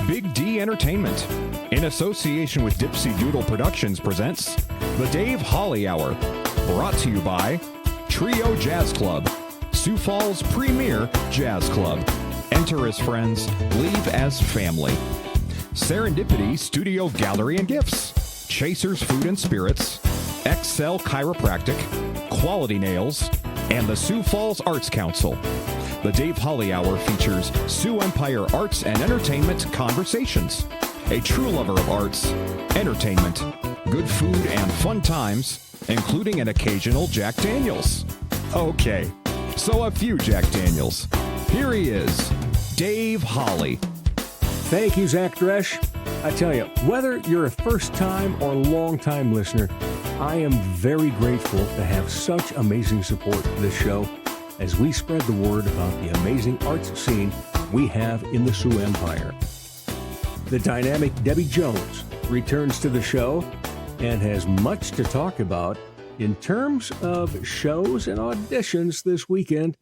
Big D Entertainment, in association with Dipsy Doodle Productions, presents The Dave Holly Hour, brought to you by Trio Jazz Club, Sioux Falls' premier jazz club. Enter as friends, leave as family. Serendipity Studio Gallery and Gifts, Chasers Food and Spirits, Excel Chiropractic, Quality Nails, and the Sioux Falls Arts Council. The Dave Holly Hour features Sioux Empire Arts and Entertainment Conversations. A true lover of arts, entertainment, good food, and fun times, including an occasional Jack Daniels. Okay, so a few Jack Daniels. Here he is, Dave Holly. Thank you, Zach Dresch. I tell you, whether you're a first-time or long-time listener, I am very grateful to have such amazing support for this show as we spread the word about the amazing arts scene we have in the Sioux Empire. The Dynamic Debbi Jones returns to the show and has much to talk about in terms of shows and auditions this weekend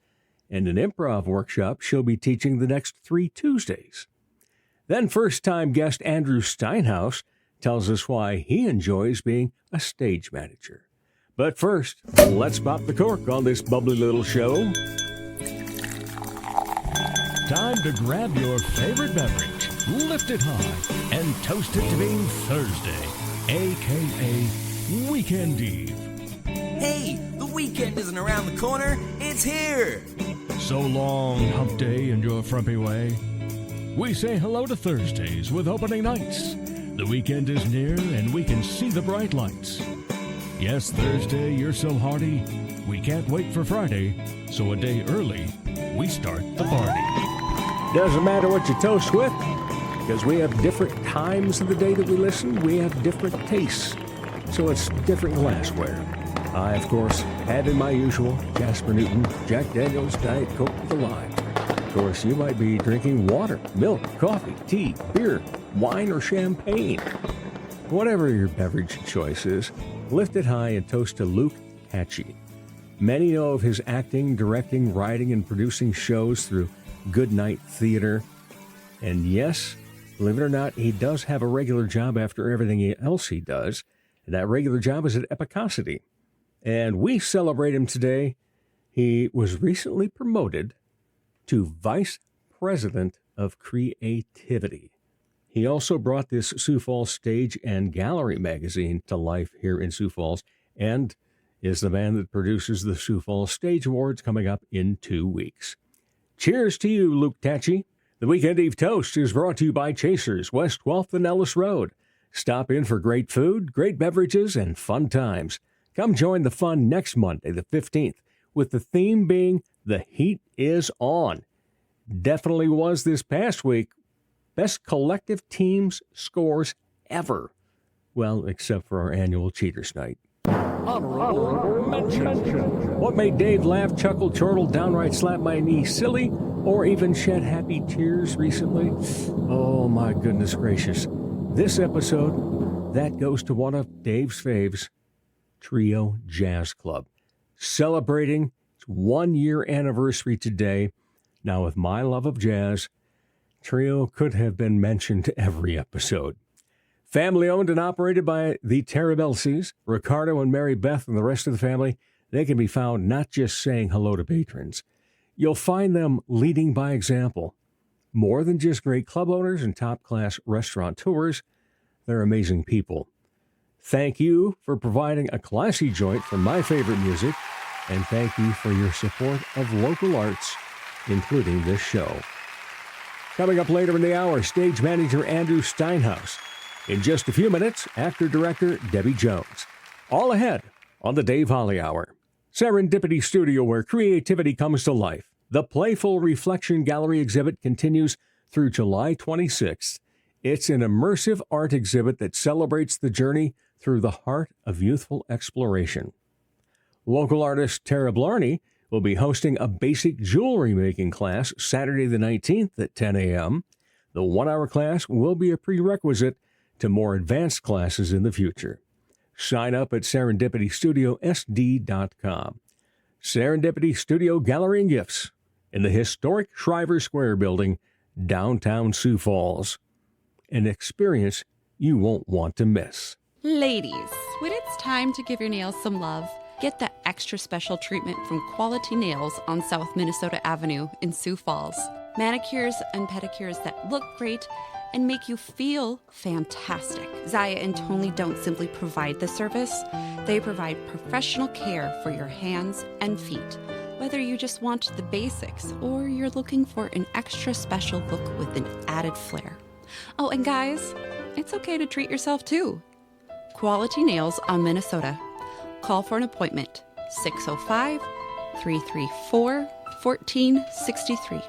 and an improv workshop she'll be teaching the next 3 Tuesdays. Then first-time guest Andrew Steinhouse tells us why he enjoys being a stage manager. But first, let's pop the cork on this bubbly little show. Time to grab your favorite beverage, lift it high, and toast it to being Thursday, a.k.a. Weekend Eve. Hey, the weekend isn't around the corner, it's here! So long, hump day and your frumpy way. We say hello to Thursdays with opening nights. The weekend is near and we can see the bright lights. Yes, Thursday, you're so hearty, we can't wait for Friday, so a day early, we start the party. Doesn't matter what you toast with, because we have different times of the day that we listen, we have different tastes, so it's different glassware. I, of course, have in my usual Jasper Newton, Jack Daniels, Diet Coke with a lime. Of course, you might be drinking water, milk, coffee, tea, beer, wine, or champagne. Whatever your beverage choice is, lift it high and toast to Luke Hatchie. Many know of his acting, directing, writing, and producing shows through Good Night Theater. And yes, believe it or not, he does have a regular job after everything else he does, and that regular job is at Epicosity. And we celebrate him today. He was recently promoted to Vice President of Creativity. He also brought this Sioux Falls Stage and Gallery magazine to life here in Sioux Falls and is the man that produces the Sioux Falls Stage Awards coming up in 2 weeks. Cheers to you, Luke Hatchie. The Weekend Eve Toast is brought to you by Chasers, West 12th and Ellis Road. Stop in for great food, great beverages, and fun times. Come join the fun next Monday, the 15th, with the theme being The Heat is On. Definitely was this past week. Best collective teams scores ever. Well, except for our annual Cheaters Night. Honorable mention. What made Dave laugh, chuckle, chortle, downright slap my knee silly, or even shed happy tears recently? Oh, my goodness gracious. This episode, that goes to one of Dave's faves, Trio Jazz Club. Celebrating its 1-year anniversary today. Now, with my love of jazz, Trio could have been mentioned every episode. Family owned and operated by the Terabelsis, Ricardo and Mary Beth and the rest of the family, they can be found not just saying hello to patrons. You'll find them leading by example. More than just great club owners and top-class restaurateurs, they're amazing people. Thank you for providing a classy joint for my favorite music, and thank you for your support of local arts, including this show. Coming up later in the hour, Stage Manager Andrew Steinhouse. In just a few minutes, actor-director Debbi Jones. All ahead on the Dave Holly Hour. Serendipity Studio, where creativity comes to life. The Playful Reflection Gallery exhibit continues through July 26th. It's an immersive art exhibit that celebrates the journey through the heart of youthful exploration. Local artist Tara Blarney will be hosting a basic jewelry making class Saturday the 19th at 10 a.m. The 1-hour class will be a prerequisite to more advanced classes in the future. Sign up at serendipitystudiosd.com. Serendipity Studio Gallery and Gifts in the historic Shriver Square building, downtown Sioux Falls. an experience you won't want to miss. Ladies, when it's time to give your nails some love, get that extra special treatment from Quality Nails on South Minnesota Avenue in Sioux Falls. Manicures and pedicures that look great and make you feel fantastic. Zaya and Tony don't simply provide the service, they provide professional care for your hands and feet. Whether you just want the basics or you're looking for an extra special look with an added flair. Oh, and guys, it's okay to treat yourself too. Quality Nails on Minnesota. Call for an appointment, 605-334-1463.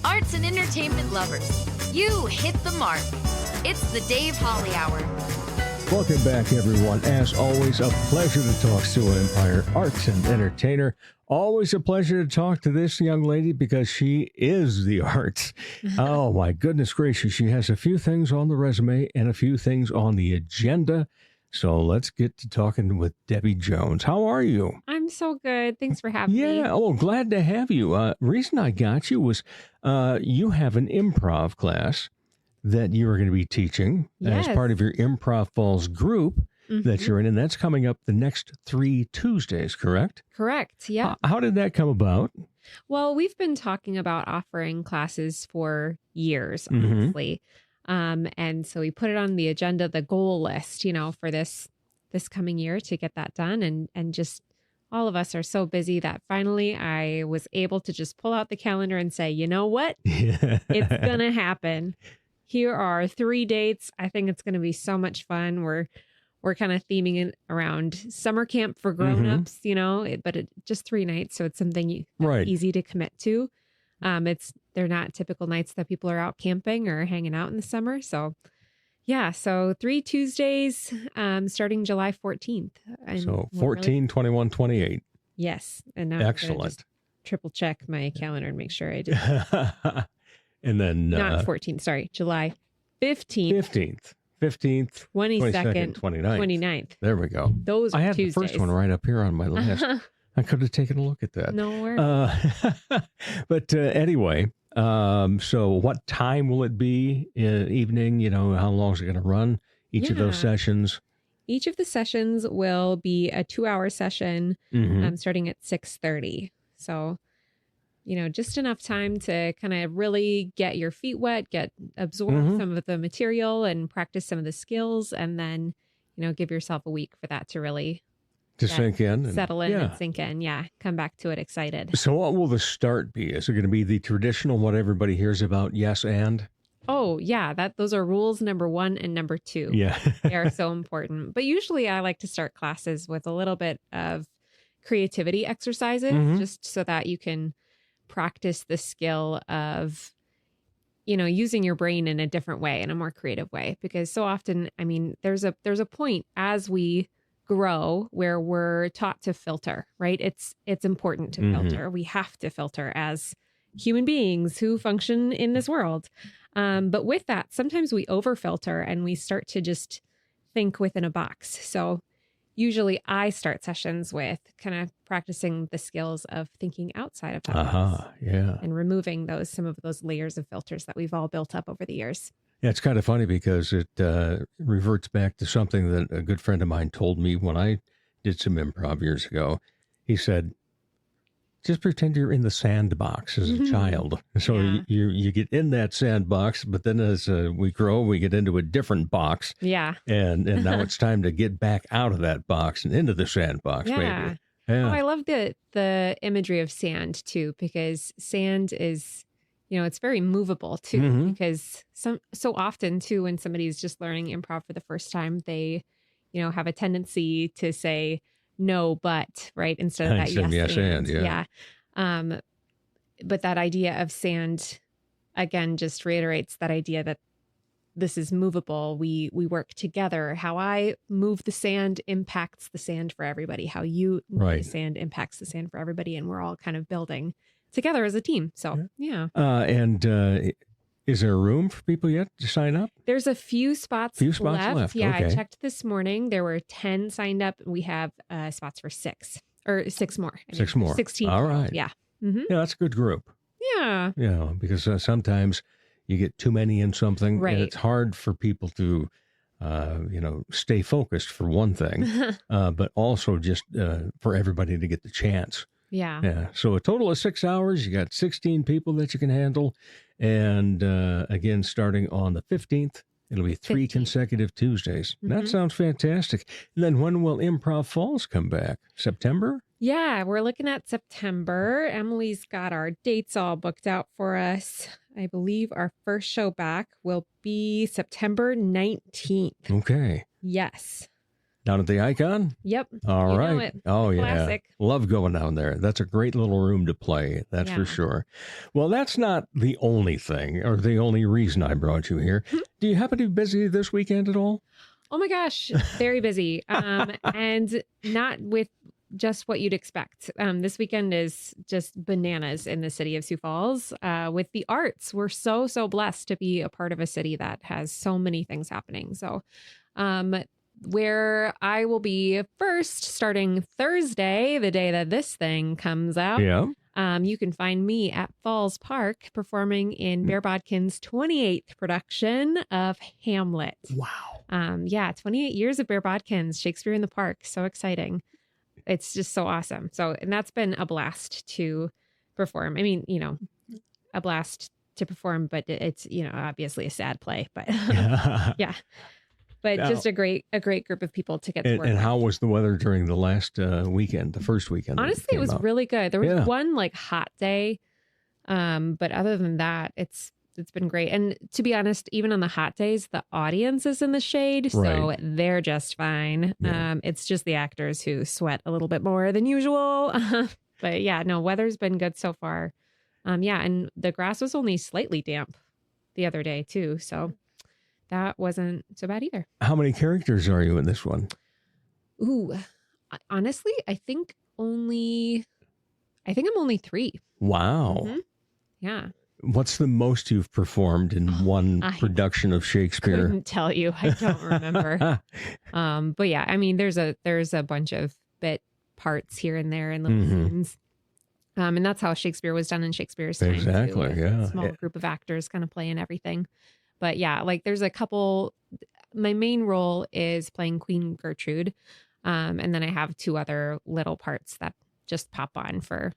Arts and entertainment lovers, you hit the mark. It's the Dave Holly Hour. Welcome back, everyone. As always, a pleasure to talk to an Empire arts and entertainer. Always a pleasure to talk to this young lady because she is the arts. Oh, my goodness gracious. She has a few things on the resume and a few things on the agenda. So let's get to talking with Debbi Jones. How are you? I'm so good. Thanks for having me. Yeah. Oh, glad to have you. Reason I got you was you have an improv class that you are going to be teaching as part of your Improv Falls group that you're in, and that's coming up the next 3 Tuesdays, correct? Correct, yeah. How did that come about? Well, we've been talking about offering classes for years, honestly. And so we put it on the agenda, the goal list, for this coming year to get that done. And just all of us are so busy that finally I was able to just pull out the calendar and say, you know what? It's going to happen. Here are 3 dates. I think it's going to be so much fun. We're kind of theming it around summer camp for grown-ups, but just 3 nights. So it's something easy to commit to. They're not typical nights that people are out camping or hanging out in the summer. So yeah, so 3 Tuesdays, starting July 14th. And so 14, 21, 28. Yes. And now excellent. Just triple check my calendar and make sure I did. And then not 14th, sorry, July 15th. 15th, 22nd, 29th. There we go. Those I had Tuesdays. The first one right up here on my list. I could have taken a look at that. No worries. But anyway, so what time will it be in the evening? How long is it going to run? Each of those sessions? Each of the sessions will be a 2-hour session starting at 6:30. So, just enough time to kind of really get your feet wet, absorb some of the material and practice some of the skills. And then, give yourself a week for that to really sink in. Settle in and sink in. Yeah. Come back to it excited. So what will the start be? Is it going to be the traditional, what everybody hears about, yes and? Oh, yeah. Those are rules number 1 and number 2. Yeah. They are so important. But usually I like to start classes with a little bit of creativity exercises just so that you can practice the skill of, using your brain in a different way, in a more creative way. Because so often, there's a point as we grow where we're taught to filter, right? It's important to filter. We have to filter as human beings who function in this world. But with that, sometimes we over filter and we start to just think within a box. So usually I start sessions with kind of practicing the skills of thinking outside of that box and removing some of those layers of filters that we've all built up over the years. Yeah, it's kind of funny because it reverts back to something that a good friend of mine told me when I did some improv years ago. He said, just pretend you're in the sandbox as a child. So you get in that sandbox, but then as we grow, we get into a different box. Yeah. And now it's time to get back out of that box and into the sandbox, maybe. Yeah. Oh, I love the imagery of sand too, because sand is, it's very movable too, because so often too, when somebody's just learning improv for the first time, they, have a tendency to say, no, but, right? Instead of that, yes, and. Yeah. But that idea of sand, again, just reiterates that idea that this is movable. We work together. How I move the sand impacts the sand for everybody. How you move the sand impacts the sand for everybody. And we're all kind of building together as a team. So, yeah. Is there room for people yet to sign up? There's a few spots left. Yeah, okay. I checked this morning. There were 10 signed up. We have spots for 6 more. 6 more. 16. All right. Yeah. Yeah, that's a good group. Yeah. You know, because sometimes you get too many in something, Right. and it's hard for people to, stay focused for one thing, but also just for everybody to get the chance. Yeah. Yeah. So a total of 6 hours. You got 16 people that you can handle. And again, starting on the 15th, it'll be 3 15th. consecutive Tuesdays. That Mhm. sounds fantastic. And then when will Improv Falls come back? September? Yeah, we're looking at September. Emily's got our dates all booked out for us. I believe our first show back will be September 19th. Okay. Yes. Down at the Icon? Yep. All You right. know it. Oh, The yeah. classic. Love going down there. That's a great little room to play. That's for Yeah. sure. Well, that's not the only thing or the only reason I brought you here. Do you happen to be busy this weekend at all? Oh my gosh, very busy. And not with just what you'd expect. This weekend is just bananas in the city of Sioux Falls with the arts. We're so blessed to be a part of a city that has so many things happening. So where I will be first starting Thursday, the day that this thing comes out. Yeah. You can find me at Falls Park performing in Bear Bodkin's 28th production of Hamlet. Wow. 28 years of Bear Bodkin's, Shakespeare in the Park. So exciting. It's just so awesome. So, and that's been a blast to perform. I mean, a blast to perform, but it's, obviously a sad play, but yeah. But Now- just a great group of people to get to work And with. how was the weather during the last weekend, the first weekend? that Honestly, it came was out? really good. There was Yeah. one hot day. But other than that, it's been great. And to be honest, even on the hot days, the audience is in the shade, so Right. they're just fine. Yeah. It's just the actors who sweat a little bit more than usual. But yeah, no, weather's been good so far. And the grass was only slightly damp the other day too, so that wasn't so bad either. How many characters are you in this one? Ooh, honestly, I think I'm only 3. Wow. Mhm. Yeah. What's the most you've performed in one I production of Shakespeare? Couldn't tell you. I don't remember. But yeah, I mean, there's a bunch of bit parts here and there in little Mhm. scenes. And that's how Shakespeare was done in Shakespeare's time. Exactly, Too, with yeah. a small group of actors kind of playing everything. But yeah, like there's a couple. My main role is playing Queen Gertrude. And then I have 2 other little parts that just pop on for,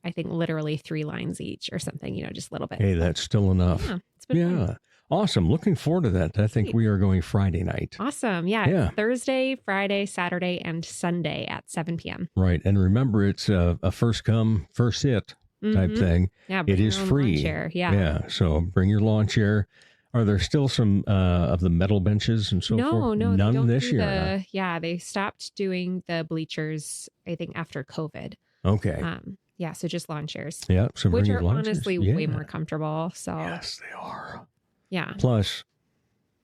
I think, literally 3 lines each or something, just a little bit. Hey, that's still enough. Yeah, it's been fun. Yeah. Awesome. Looking forward to that. I think Great. we are going Friday night. Awesome. Yeah. Yeah. Thursday, Friday, Saturday, and Sunday at 7 p.m. Right. And remember, it's a first come, first sit type Mhm. thing. Yeah. It bring your is own lawn free. chair. Yeah. Yeah. So bring your lawn chair. Are there still some of the metal benches and so forth? No, they None don't this do year. Yeah, they stopped doing the bleachers, I think, after COVID. Huh? Okay. Yeah, so just lawn chairs, Yeah. So bring which your are lawn chairs. honestly Yeah. way more comfortable. So Yes, they are. yeah. Plus,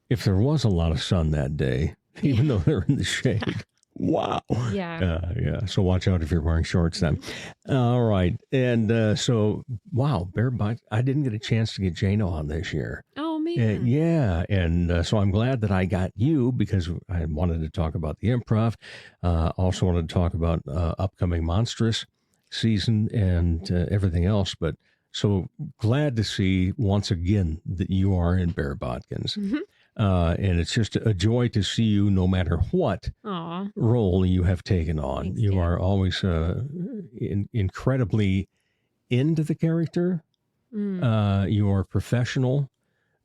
if there was a lot of sun that day, even though they're in the shade, wow. Yeah. Yeah. So watch out if you're wearing shorts then. All right. And so, wow, Bear Butt. I didn't get a chance to get Jano on this year. Oh man. Yeah. And so I'm glad that I got you because I wanted to talk about the improv. Also wanted to talk about upcoming Monstrous season and everything else. But so glad to see once again that you are in Bear Bodkins. Mhm. And it's just a joy to see you no matter what Aw. role you have taken on. Thanks, You Dan. are always incredibly into the character. Mm. You are professional,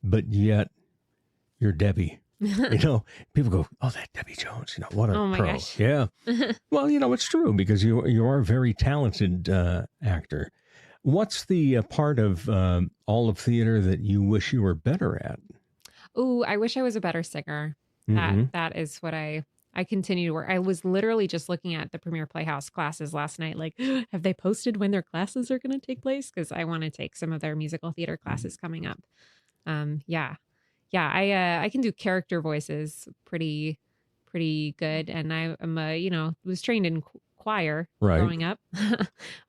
but yet you're Debbie. People go, "Oh, that Debbi Jones, what a Oh my pro." gosh. Yeah. Well, it's true because you are a very talented actor. What's the part of all of theater that you wish you were better at? Ooh, I wish I was a better singer. Mhm. That is what I continue to work. I was literally just looking at the Premier Playhouse classes last night. Like, have they posted when their classes are going to take place? Because I want to take some of their musical theater classes coming up. Yeah. I can do character voices pretty good, and I'm was trained in choir Right. growing up,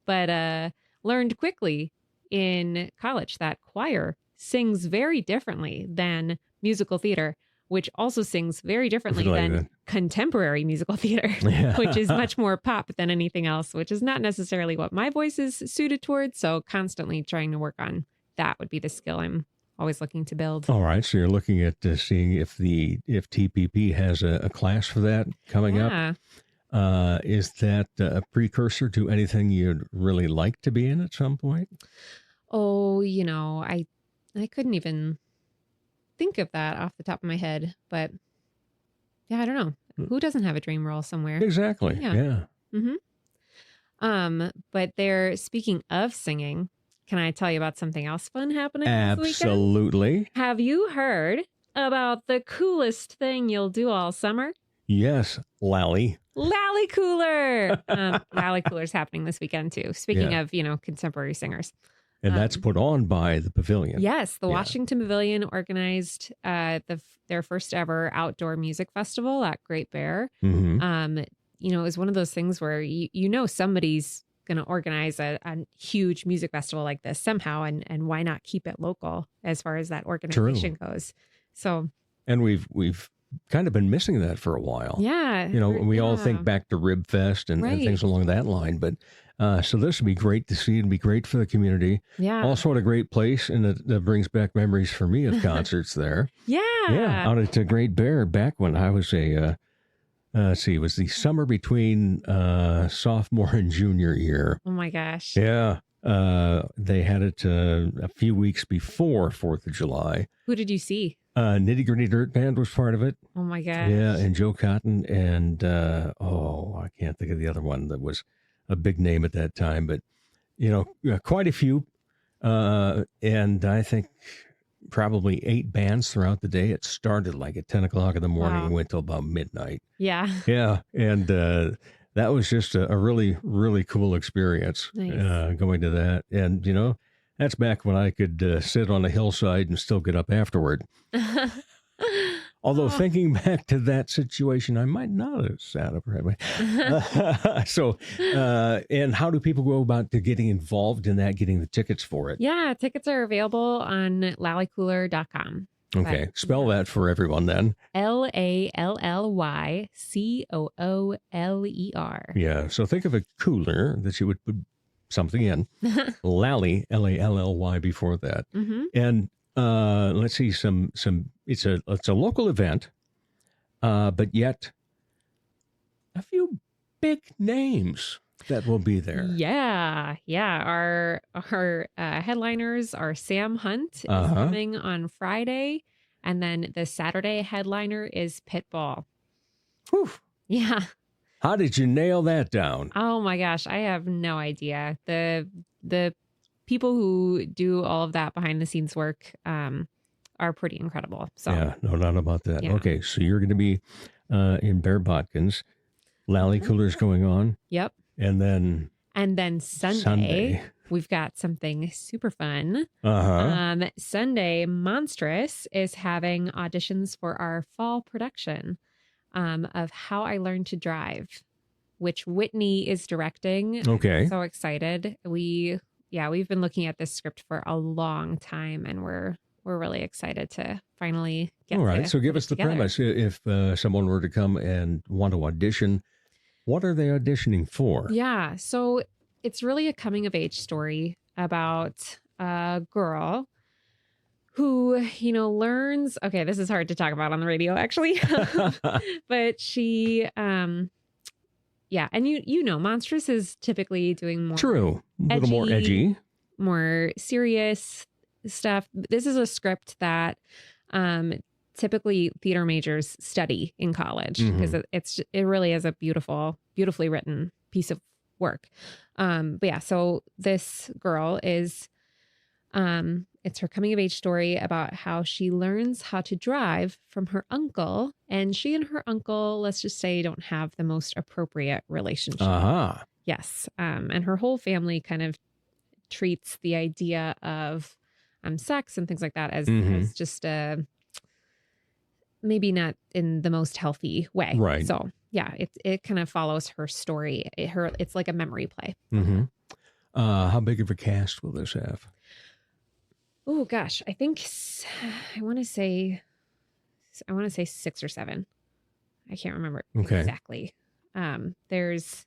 but learned quickly in college that choir sings very differently than musical theater. which also sings very differently Like than that. contemporary musical theater, Yeah. which is much more pop than anything else, which is not necessarily what my voice is suited towards. So constantly trying to work on that would be the skill I'm always looking to build. All right. So you're looking at seeing if TPP has a class for that coming up. Is that a precursor to anything you'd really like to be in at some point? Oh, I couldn't even think of that off the top of my head, but yeah, I don't know. Who doesn't have a dream role somewhere? Exactly. Yeah. But speaking of singing, can I tell you about something else fun happening this weekend? Absolutely. Have you heard about the coolest thing you'll do all summer? Yes, Lally. Lally Cooler. Lally Cooler's happening this weekend too. Speaking of, contemporary singers. And that's put on by the Pavilion. Yes, the Washington Pavilion organized their first ever outdoor music festival at Great Bear. Mm-hmm. It was one of those things where somebody's going to organize a huge music festival like this somehow, and why not keep it local as far as that organization goes? So, and we've kind of been missing that for a while. Yeah, we all think back to Rib Fest and things along that line, but so this would be great to see and be great for the community. Yeah, also at a great place, and that brings back memories for me of concerts there. Out at Great Bear back when I was it was the summer between sophomore and junior year. Oh my gosh. Yeah. They had it a few weeks before 4th of July. Who did you see? Nitty Gritty Dirt Band was part of it. Oh my gosh. Yeah, and Joe Cotton and I can't think of the other one that was a big name at that time, but quite a few. And I think probably 8 bands throughout the day. It started like at 10 o'clock in the morning and went till about midnight. Yeah. Yeah. And that was just a really, really cool experience. Nice. Going to that. And, that's back when I could sit on a hillside and still get up afterward. Although thinking back to that situation, I might not have sat up right away. And how do people go about getting involved in that, getting the tickets for it? Yeah, tickets are available on lallycooler.com. Okay, spell that for everyone then. LALLYCOOLER. Yeah, so think of a cooler that you would put something in. Lally, LALLY before that. Mm-hmm. And let's see, it's a local event, but yet a few big names that will be there. Yeah. Our headliners are Sam Hunt is coming on Friday, and then the Saturday headliner is Pitbull. Whew. Yeah. How did you nail that down? Oh my gosh, I have no idea. The people who do all of that behind the scenes work are pretty incredible. So yeah, no doubt about that. Yeah. Okay, so you're going to be in Bear Botkins. Lally Cooler's going on. Yep. And then Sunday, we've got something super fun. Sunday, Monstrous is having auditions for our fall production of How I Learned to Drive, which Whitney is directing. Okay. So excited. We've been looking at this script for a long time, and we're really excited to finally get. All right. So give put us it the together. premise. If someone were to come and want to audition, what are they auditioning for? Yeah. So it's really a coming of age story about a girl who, learns, okay, this is hard to talk about on the radio actually, but she, and Monstrous is typically doing more True. A little more edgy. more serious stuff. This is a script that, typically theater majors study in college because it really is a beautifully written piece of work. But yeah, so this girl is, it's her coming of age story about how she learns how to drive from her uncle, and she and her uncle, let's just say, don't have the most appropriate relationship. Yes. And her whole family kind of treats the idea of sex and things like that as just maybe not in the most healthy way. Right. So yeah, it kind of follows her story. It's like a memory play. How big of a cast will this have? Oh gosh, I want to say I want to say 6 or 7. I can't remember Okay. exactly. There's,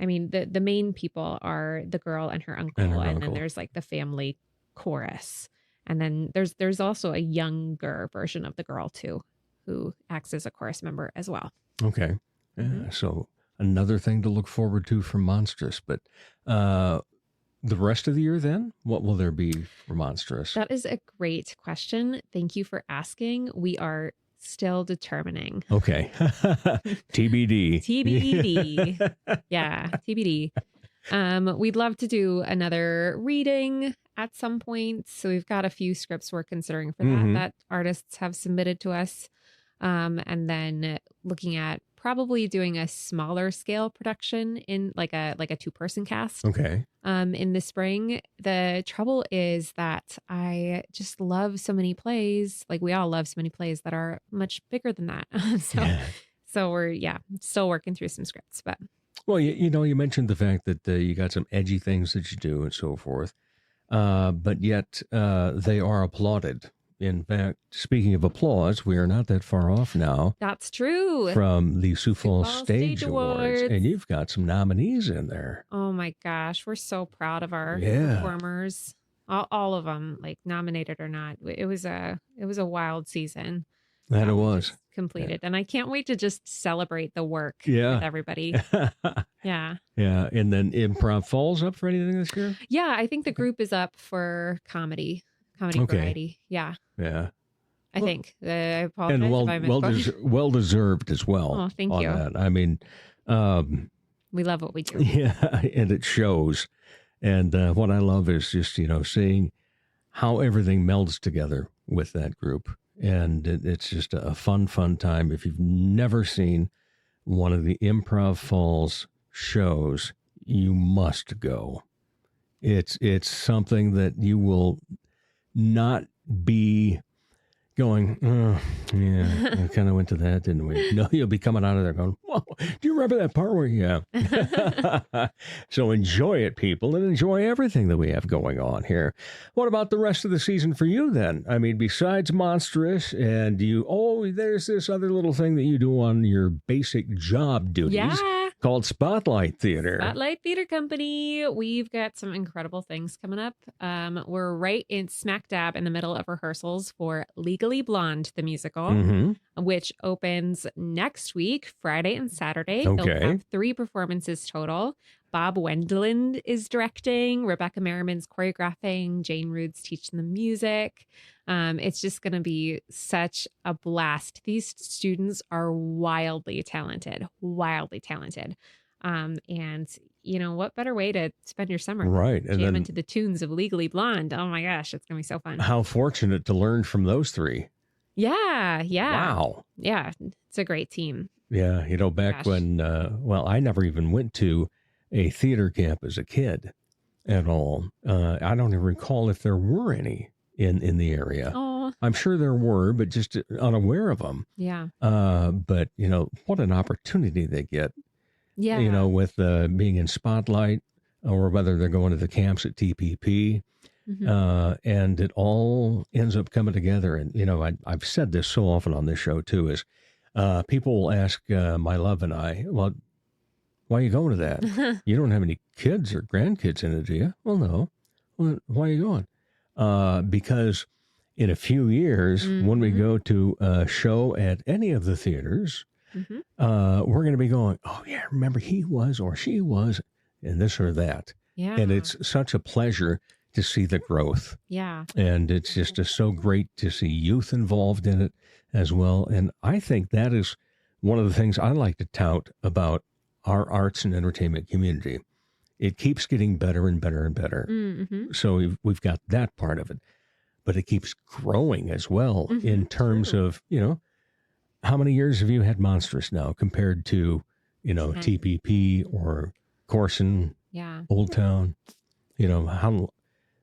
I mean, the main people are the girl and her uncle, and then there's like the family chorus. And then there's also a younger version of the girl too, who acts as a chorus member as well. Okay. Yeah. So another thing to look forward to from Monstrous. But the rest of the year then, what will there be for Monstrous? That is a great question. Thank you for asking. We are still determining. Okay. TBD. TBD. Yeah, TBD. We'd love to do another reading at some point. So we've got a few scripts we're considering for that artists have submitted to us. And then looking at probably doing a smaller scale production in like a 2-person cast. Okay. In the spring. The trouble is that I just love so many plays. Like we all love so many plays that are much bigger than that. So we're still working through some scripts. But well, you mentioned the fact that you got some edgy things that you do and so forth, but yet they are applauded. In fact, speaking of applause, we are not that far off now. That's true. From the Sioux Falls Stage Awards. Awards. And you've got some nominees in there. Oh my gosh, we're so proud of our performers. All of them, like nominated or not. It was a wild season. That it was. Completed. And I can't wait to just celebrate the work with everybody. Yeah. Yeah. And then Improv Falls up for anything this year? Yeah, I think the group is up for comedy variety. Yeah. Yeah. I think. I apologize and if I misspoke. well deserved as well. Oh, thank you. That. I mean, we love what we do. Yeah, and it shows. And what I love is just, seeing how everything melds together with that group. And it's just a fun time. If you've never seen one of the Improv Falls shows, you must go. It's something that you will not be going, oh, yeah, I kind of went to that, didn't we? No, you'll be coming out of there going, whoa, do you remember that part where, yeah. So enjoy it, people, and enjoy everything that we have going on here. What about the rest of the season for you then? I mean, besides Monstrous, and there's this other little thing that you do on your basic job duties. Yeah. Called Spotlight Theater. Spotlight Theater Company. We've got some incredible things coming up. We're right in smack dab in the middle of rehearsals for Legally Blonde, the musical, which opens next week, Friday and Saturday. Okay. They'll have 3 performances total. Bob Wendland is directing, Rebecca Merriman's choreographing, Jane Rood's teaching the music. It's just going to be such a blast. These students are wildly talented. And what better way to spend your summer? Right. And jam into the tunes of Legally Blonde. Oh my gosh, it's going to be so fun. How fortunate to learn from those 3. Yeah. Wow. Yeah. It's a great team. Yeah. Back when, I never even went to a theater camp as a kid at all. I don't even recall if there were any in the area. Oh, I'm sure there were, but just unaware of them. Yeah. But what an opportunity they get. Yeah. With being in Spotlight, or whether they're going to the camps at TPP. And it all ends up coming together. And, I've said this so often on this show too, is people will ask my love and I, well, why are you going to that? You don't have any kids or grandkids in it, do you? Well, no. Well, why are you going? Because in a few years, when we go to a show at any of the theaters, we're going to be going, oh, yeah, remember he was or she was, and this or that. Yeah. And it's such a pleasure to see the growth. Yeah. And it's just so great to see youth involved in it as well. And I think that is one of the things I like to tout about our arts and entertainment community. It keeps getting better and better and better. So we've got that part of it, but it keeps growing as well in terms of, how many years have you had Monstrous now compared to, 10. TPP or Corson, Old Town, how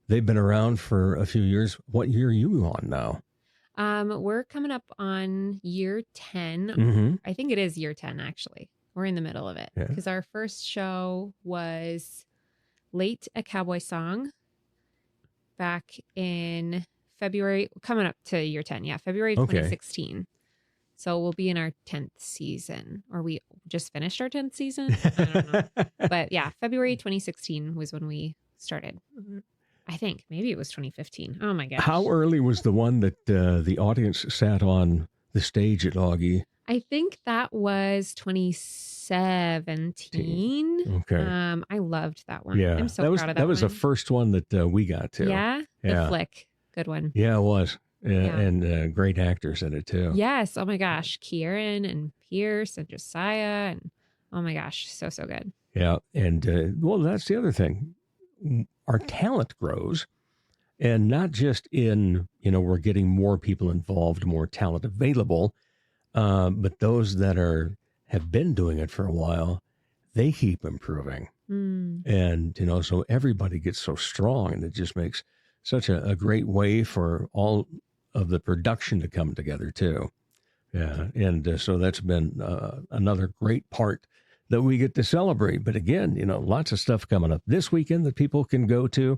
they've been around for a few years. What year are you on now? We're coming up on year 10. I think it is year 10, actually. We're in the middle of it because our first show was Late a Cowboy Song back in February, coming up to year 10. Yeah, February 2016. So we'll be in our 10th season, or we just finished our 10th season. I don't know. But yeah, February 2016 was when we started. I think maybe it was 2015. Oh my gosh. How early was the one that the audience sat on the stage at Augie? I think that was 2017. Okay. I loved that one. Yeah. I'm so proud of that That was one. the first one that we got to. Yeah? Yeah. The Flick. Good one. Yeah, it was. Yeah. And great actors in it, too. Yes. Oh my gosh. Kieran and Pierce and Josiah. And oh my gosh. So good. Yeah. And, well, that's the other thing. Our talent grows. And not just in, we're getting more people involved, more talent available, but those that have been doing it for a while, they keep improving. And, so everybody gets so strong, and it just makes such a great way for all of the production to come together, too. Yeah. And so that's been another great part that we get to celebrate. But again, lots of stuff coming up this weekend that people can go to,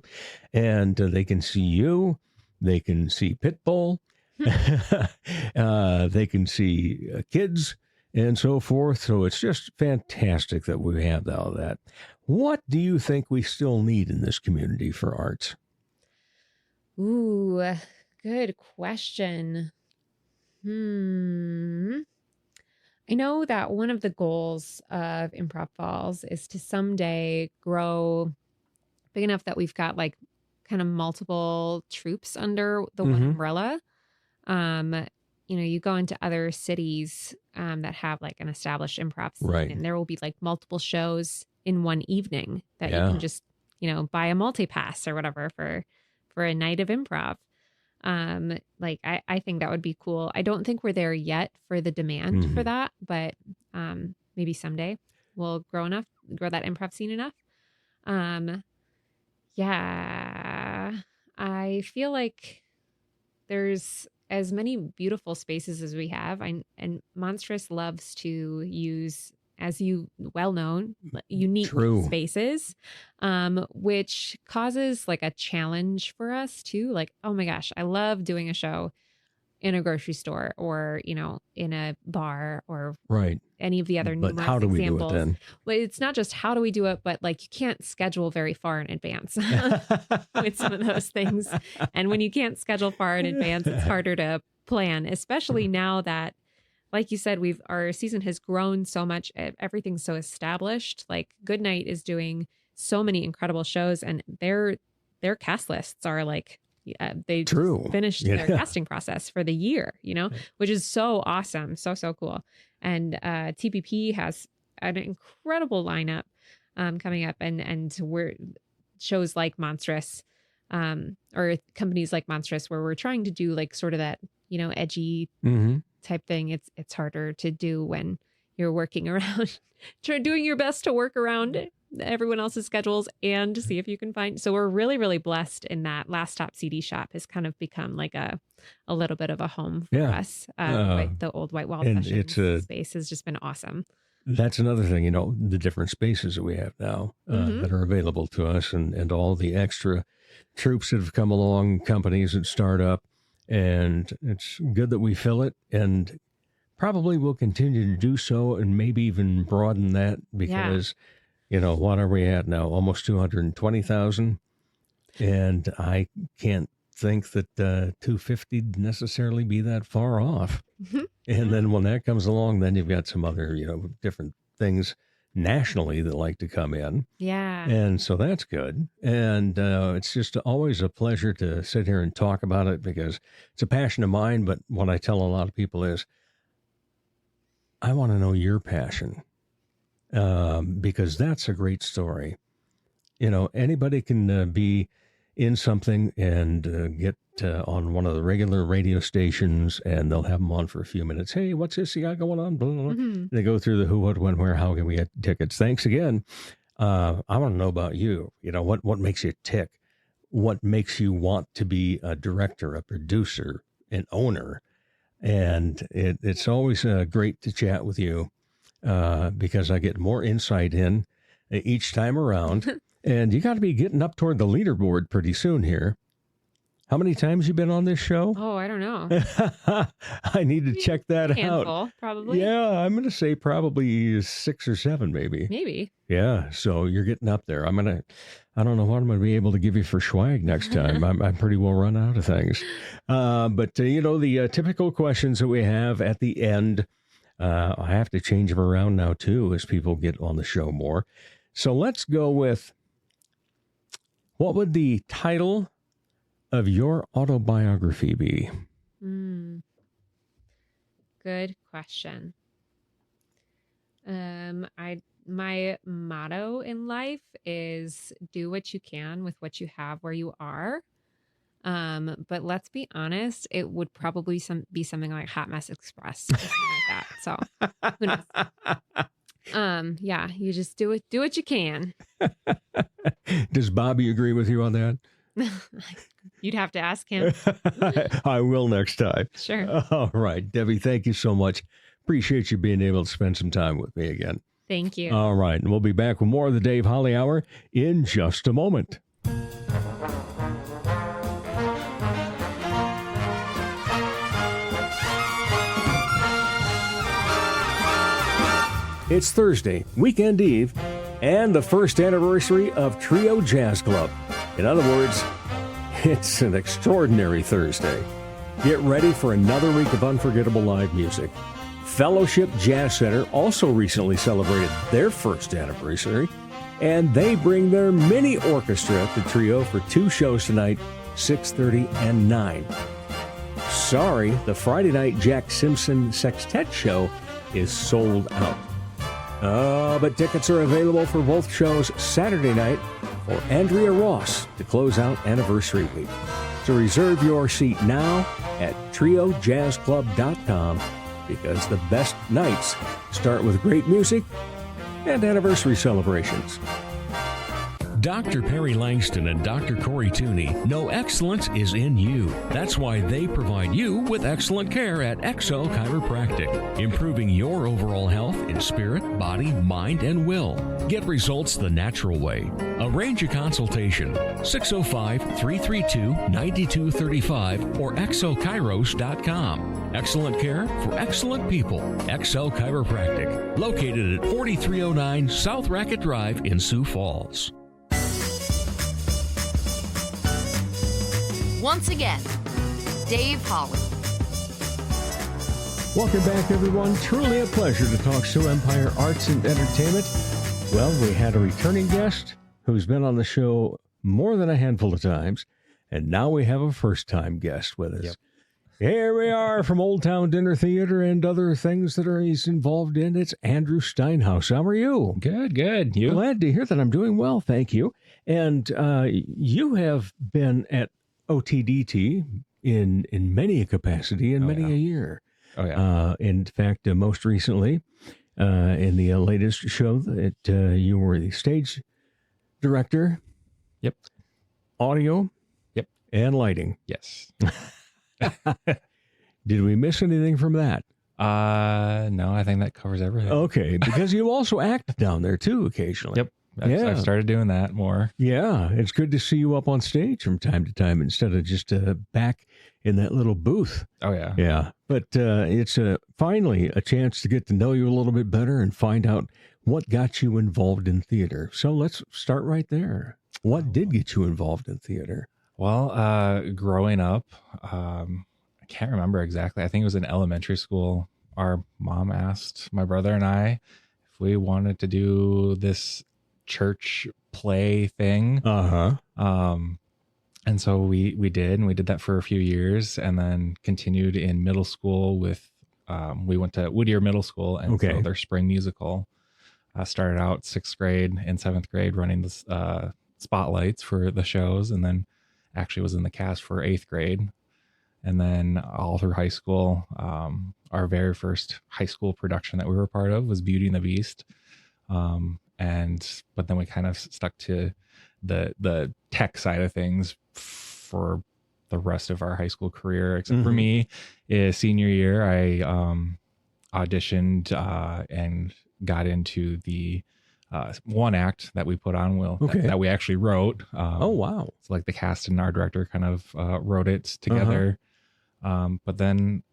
and they can see you. They can see Pitbull. They can see kids and so forth. So it's just fantastic that we have all that. What do you think we still need in this community for arts? Ooh, good question. I know that one of the goals of Improv Falls is to someday grow big enough that we've got like kind of multiple troops under the one umbrella. You go into other cities that have like an established improv scene, Right. and there will be like multiple shows in one evening that you can just, buy a multi-pass or whatever for a night of improv. I think that would be cool. I don't think we're there yet for the demand for that, but maybe someday we'll grow that improv scene enough. Yeah, I feel like there's as many beautiful spaces as we have. And Monstrous loves to use, as you well know, unique spaces, which causes like a challenge for us too. Like, oh my gosh, I love doing a show in a grocery store or, in a bar or any of the other But numerous how do we examples. do it then? Well, it's not just how do we do it, but like you can't schedule very far in advance with some of those things. And when you can't schedule far in advance, it's harder to plan, especially now that, like you said, our season has grown so much. Everything's so established. Like Goodnight is doing so many incredible shows, and their cast lists are like, they just finished their casting process for the year, which is so awesome. So cool. And TPP has an incredible lineup coming up, and we're shows like Monstrous or companies like Monstrous, where we're trying to do like sort of that, edgy type thing. It's harder to do when you're working around, doing your best to work around everyone else's schedules and to see if you can find. So we're really, really blessed in that Last Stop CD Shop has kind of become like a little bit of a home for us. The old White Wall Sessions space has just been awesome. That's another thing, the different spaces that we have now that are available to us, and all the extra troops that have come along, companies that start up, and it's good that we fill it, and probably will continue to do so, and maybe even broaden that because, what are we at now? Almost 220,000. And I can't think that 250 necessarily be that far off. And then when that comes along, then you've got some other, different things nationally that like to come in. Yeah. And so that's good. And it's just always a pleasure to sit here and talk about it because it's a passion of mine. But what I tell a lot of people is, I want to know your passion. Because that's a great story. Anybody can be in something and get on one of the regular radio stations, and they'll have them on for a few minutes. Hey, what's this you got going on? Blah, blah, blah. They go through the who, what, when, where, how can we get tickets? Thanks again. I want to know about you. What makes you tick? What makes you want to be a director, a producer, an owner? And it's always great to chat with you. Because I get more insight in each time around. And you got to be getting up toward the leaderboard pretty soon here. How many times you been on this show? Oh, I don't know. I need to check that out. Handful, probably. Yeah, I'm going to say probably 6 or 7, maybe. Maybe. Yeah, so you're getting up there. I don't know what I'm going to be able to give you for swag next time. I'm pretty well run out of things. But the typical questions that we have at the end, I have to change them around now, too, as people get on the show more. So let's go with, what would the title of your autobiography be? Good question. My motto in life is do what you can with what you have where you are. But let's be honest, it would probably be something like Hot Mess Express or something like that. So who knows? Yeah, you just do what you can. Does Bobby agree with you on that? You'd have to ask him. I will next time. Sure. All right, Debbie, thank you so much. Appreciate you being able to spend some time with me again. Thank you. All right, and we'll be back with more of the Dave Holly Hour in just a moment. It's Thursday, weekend eve, and the first anniversary of Trio Jazz Club. In other words, it's an extraordinary Thursday. Get ready for another week of unforgettable live music. Fellowship Jazz Center also recently celebrated their first anniversary, and they bring their mini orchestra to Trio for 2 shows tonight, 6:30 and 9. Sorry, the Friday night Jack Simpson Sextet show is sold out. But tickets are available for both shows Saturday night for Andrea Ross to close out anniversary week. So reserve your seat now at triojazzclub.com, because the best nights start with great music and anniversary celebrations. Dr. Perry Langston and Dr. Corey Tooney know excellence is in you. That's why they provide you with excellent care at XO Chiropractic, improving your overall health in spirit, body, mind, and will. Get results the natural way. Arrange a consultation, 605-332-9235 or exokairos.com. Excellent care for excellent people. XO Chiropractic, located at 4309 South Racket Drive in Sioux Falls. Once again, Dave Holly. Welcome back, everyone. Truly a pleasure to talk Sioux Empire Arts and Entertainment. Well, we had a returning guest who's been on the show more than a handful of times, and now we have a first-time guest with us. Yep. Here we are from Old Town Dinner Theater and other things that he's involved in. It's Andrew Steinhouse. How are you? Good. You? Glad to hear that. I'm doing well, thank you. And you have been at OTDT in many a capacity and many a year. Oh, yeah. In fact, most recently, in the latest show, that you were the stage director. Yep. Audio. Yep. And lighting. Yes. Did we miss anything from that? No, I think that covers everything. Okay, because you also act down there too occasionally. Yep. I've started doing that more. Yeah, it's good to see you up on stage from time to time instead of just back in that little booth. Oh, yeah. Yeah, but it's finally a chance to get to know you a little bit better and find out what got you involved in theater. So let's start right there. What did get you involved in theater? Well, growing up, I can't remember exactly. I think it was in elementary school. Our mom asked my brother and I if we wanted to do this church play thing. And so we did, and we did that for a few years, and then continued in middle school with we went to Whittier Middle School, and so their spring musical started out 6th grade and 7th grade running the spotlights for the shows, and then actually was in the cast for 8th grade, and then all through high school. Our very first high school production that we were a part of was Beauty and the Beast. But then we kind of stuck to the tech side of things for the rest of our high school career, except for me. Senior year, I auditioned and got into the one act that we put on that we actually wrote. Oh, wow. So like the cast and our director kind of wrote it together. But then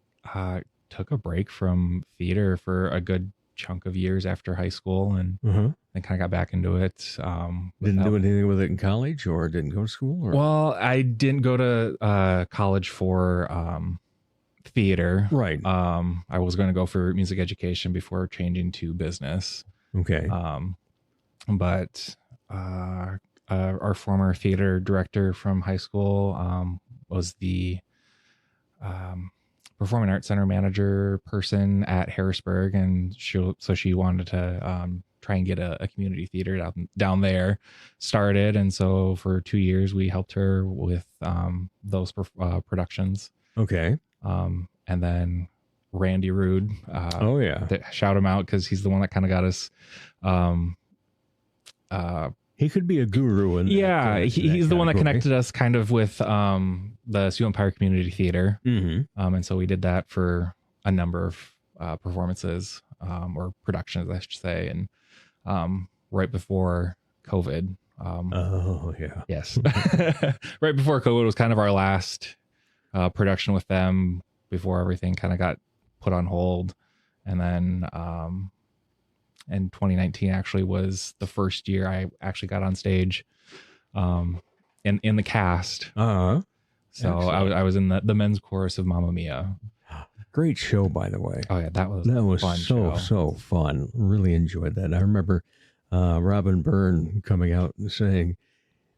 took a break from theater for a good chunk of years after high school, and then kind of got back into it. Didn't do anything with it in college, or didn't go to school? Or? Well, I didn't go to college for theater. Right. I was going to go for music education before changing to business. Okay. But our former theater director from high school was the Performing Arts Center manager person at Harrisburg, and she wanted to try and get a community theater down there started. And so for 2 years we helped her with those productions. Okay. And then Randy Rude, shout him out because he's the one that kind of got us. He could be a guru. He's the one that connected us kind of with the Sioux Empire Community Theater. And so we did that for a number of performances or productions, I should say. And right before COVID. Yes. Right before COVID was kind of our last production with them before everything kind of got put on hold. And then and 2019 actually was the first year I actually got on stage in the cast. So I was in the men's chorus of Mamma Mia. Great show, by the way. Oh yeah, that was fun so fun. Really enjoyed that. I remember Robin Byrne coming out and saying,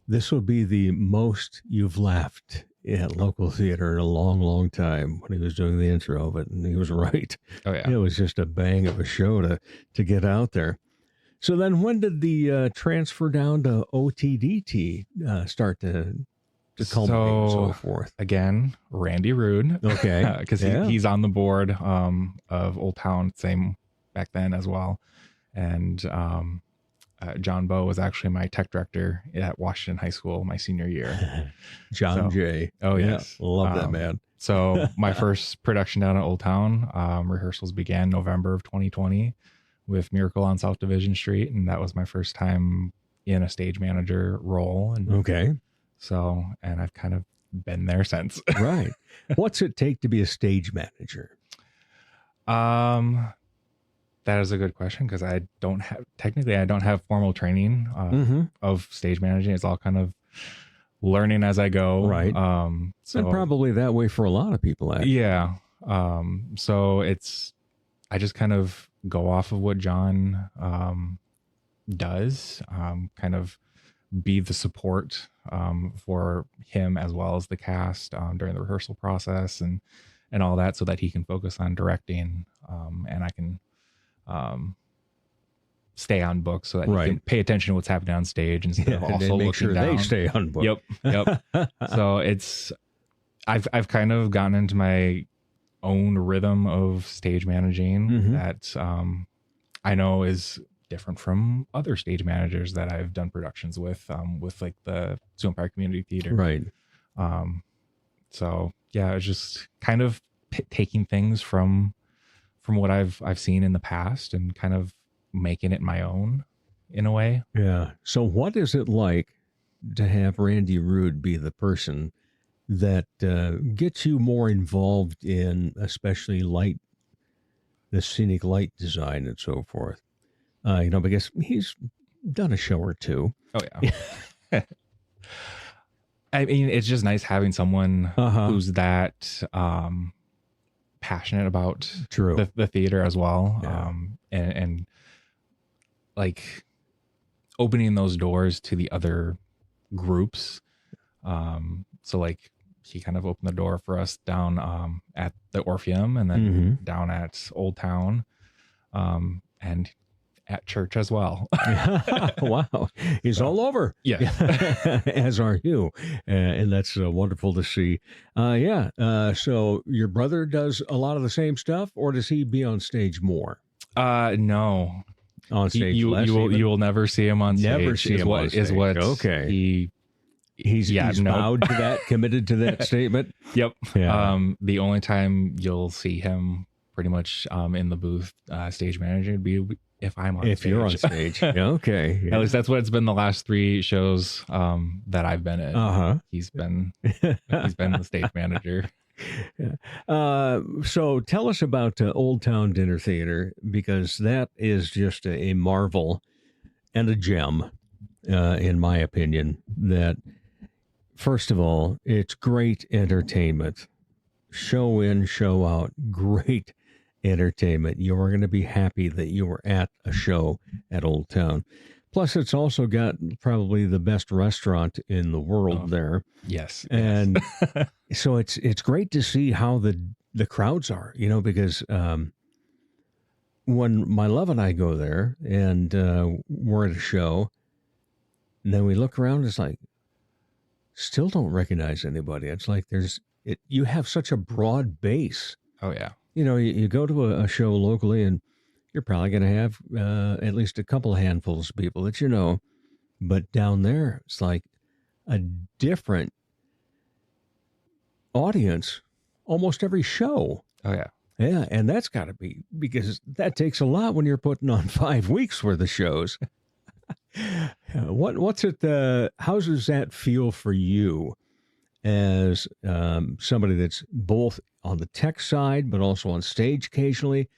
"This will be the most you've laughed at local theater in a long, long time," when he was doing the intro of it, and he was right. Oh yeah, it was just a bang of a show to get out there. So then, when did the transfer down to OTDT start to culminate and so forth? Again, Randy Rude. Okay, because he's on the board of Old Town, same back then as well, and John Bowe was actually my tech director at Washington High School my senior year. John J. Oh, yes. Love that man. So my first production down at Old Town, rehearsals began November of 2020 with Miracle on South Division Street. And that was my first time in a stage manager role. And okay. So, and I've kind of been there since. Right. What's it take to be a stage manager? That is a good question because I don't have formal training of stage managing. It's all kind of learning as I go. Right. So and probably that way for a lot of people. Actually. Yeah. So I just kind of go off of what John does, kind of be the support for him as well as the cast during the rehearsal process and all that, so that he can focus on directing and I can stay on book so that you can pay attention to what's happening on stage instead of also make looking sure down. They stay on book. Yep. So I've kind of gotten into my own rhythm of stage managing that I know is different from other stage managers that I've done productions with like the Sioux Empire Community Theater. Right. So yeah, it's just kind of taking things from what I've seen in the past and kind of making it my own in a way. Yeah. So what is it like to have Randy Rude be the person that gets you more involved in especially the scenic light design and so forth? Because he's done a show or two. Oh yeah. I mean, it's just nice having someone who's that passionate about the theater as well. Yeah. And like opening those doors to the other groups. So like he kind of opened the door for us down at the Orpheum and then down at Old Town and at church as well. Wow. He's all over. Yeah. As are you. And that's wonderful to see. So your brother does a lot of the same stuff, or does he be on stage more? No. On stage you will never see him on stage. Never see him on stage. Okay. He's vowed to that, committed to that statement. Yep. Yeah. The only time you'll see him pretty much in the booth stage manager would be if I'm on If stage. you're on stage. Yeah, okay. Yeah. At least that's what it's been the last 3 shows that I've been in. Uh-huh. He's been the stage manager. Yeah. So tell us about Old Town Dinner Theater, because that is just a marvel and a gem, in my opinion. That, first of all, it's great entertainment. Show in, show out, great entertainment. You are going to be happy that you were at a show at Old Town. Plus, it's also got probably the best restaurant in the world there. Yes. And so it's great to see how the crowds are, because when my love and I go there and we're at a show, and then we look around, it's like, still don't recognize anybody. It's like you have such a broad base. Oh, yeah. You go to a show locally and you're probably going to have at least a couple handfuls of people that you know. But down there, it's like a different audience almost every show. Oh, yeah. Yeah, and that's got to be, because that takes a lot when you're putting on 5 weeks worth of shows. What's it? How does that feel for you as somebody that's both on the tech side but also on stage occasionally?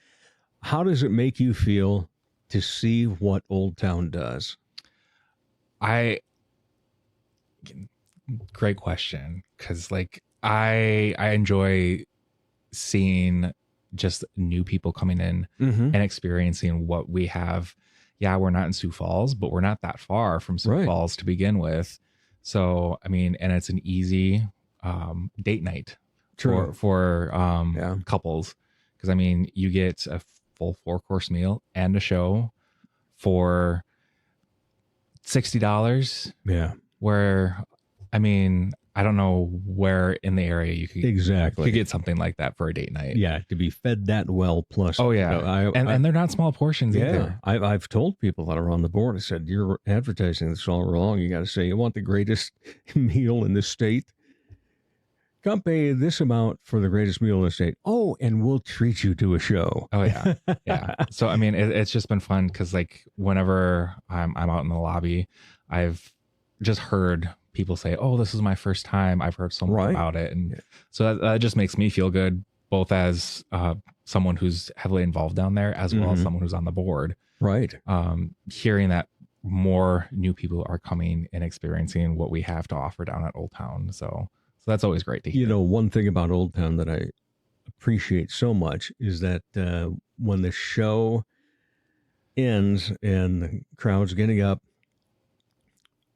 How does it make you feel to see what Old Town does? Great question, because I enjoy seeing just new people coming in and experiencing what we have. Yeah, we're not in Sioux Falls, but we're not that far from Sioux Falls to begin with. So, I mean, and it's an easy date night for couples. Because, I mean, you get a full 4-course meal and a show for $60. Yeah. Where, I mean, I don't know where in the area you could get something like that for a date night. Yeah, to be fed that well, plus. Oh, yeah. And they're not small portions either. I've told people that are on the board, I said, you're advertising this all wrong. You got to say, you want the greatest meal in the state? Come pay this amount for the greatest meal in the state. Oh, and we'll treat you to a show. Oh, yeah. Yeah. So, I mean, it's just been fun because, whenever I'm out in the lobby, I've just heard people say, oh, this is my first time. I've heard so much about it. And so that just makes me feel good, both as someone who's heavily involved down there, as well as someone who's on the board. Right. Hearing that more new people are coming and experiencing what we have to offer down at Old Town. So that's always great to hear. One thing about Old Town that I appreciate so much is that when the show ends and the crowd's getting up,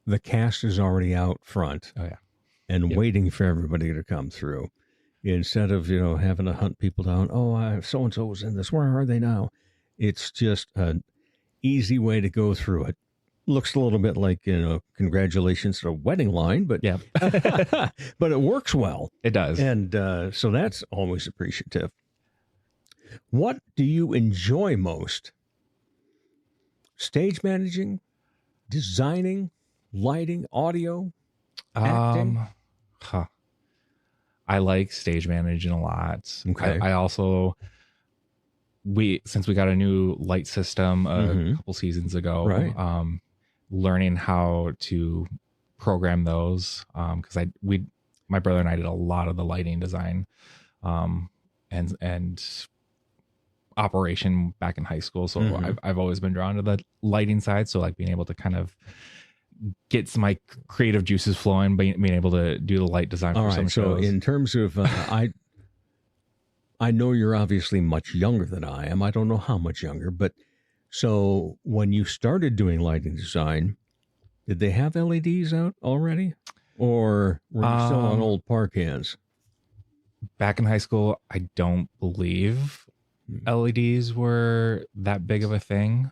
the cast is already out front and waiting for everybody to come through. Instead of, having to hunt people down. Oh, so-and-so was in this. Where are they now? It's just an easy way to go through it. Looks a little bit like, congratulations to a wedding line, but but it works well. It does. And so that's always appreciative. What do you enjoy most? Stage managing, designing, lighting, audio, acting? I like stage managing a lot. Okay. I also, since we got a new light system a couple seasons ago, learning how to program those, because my brother and I did a lot of the lighting design and operation back in high school. So I've always been drawn to the lighting side. So being able to kind of get some creative juices flowing, being able to do the light design for some shows. So in terms of, I know you're obviously much younger than I am. I don't know how much younger, but so when you started doing lighting design, did they have LEDs out already? Or were you still on old park hands? Back in high school, I don't believe LEDs were that big of a thing.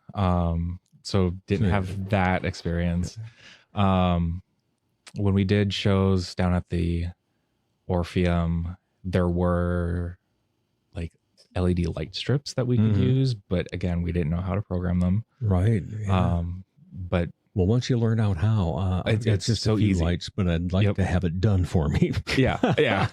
So didn't have that experience. When we did shows down at the Orpheum, there were LED light strips that we could use, but again, we didn't know how to program them. Right. Yeah. But Well, once you learn out how, it's just so a few easy. lights, but I'd like to have it done for me. Yeah.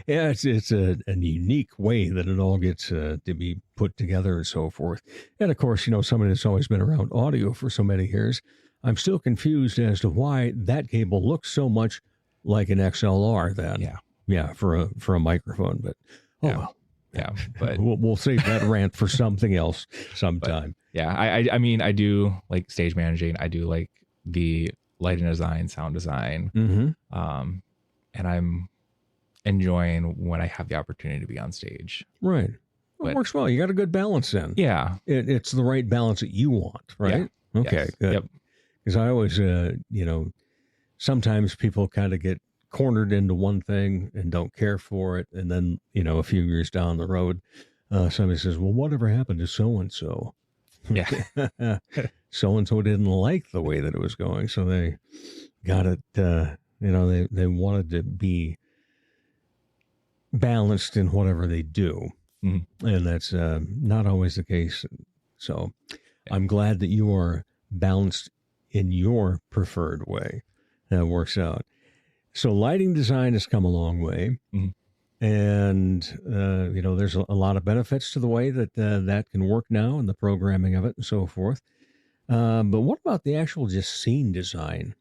Yeah, it's a unique way that it all gets to be put together and so forth. And of course, somebody that's always been around audio for so many years, I'm still confused as to why that cable looks so much like an XLR then. Yeah, for a microphone, but well. Yeah, but we'll save that rant for something else sometime. But, yeah, I mean, I do like stage managing. I do like the lighting design, sound design, and I'm enjoying when I have the opportunity to be on stage. Right. Well, it works well. You got a good balance then. Yeah. It's the right balance that you want, right? Yeah. Okay, yes. good. Yep. Because I always, sometimes people kind of get cornered into one thing and don't care for it. And then, a few years down the road, somebody says, well, whatever happened to so-and-so? Yeah. So-and-so didn't like the way that it was going. So they got it, they wanted to be balanced in whatever they do. Mm-hmm. And that's not always the case. So I'm glad that you are balanced in your preferred way. That works out. So lighting design has come a long way. Mm-hmm. And, there's a lot of benefits to the way that that can work now and the programming of it and so forth. But what about the actual just scenic design?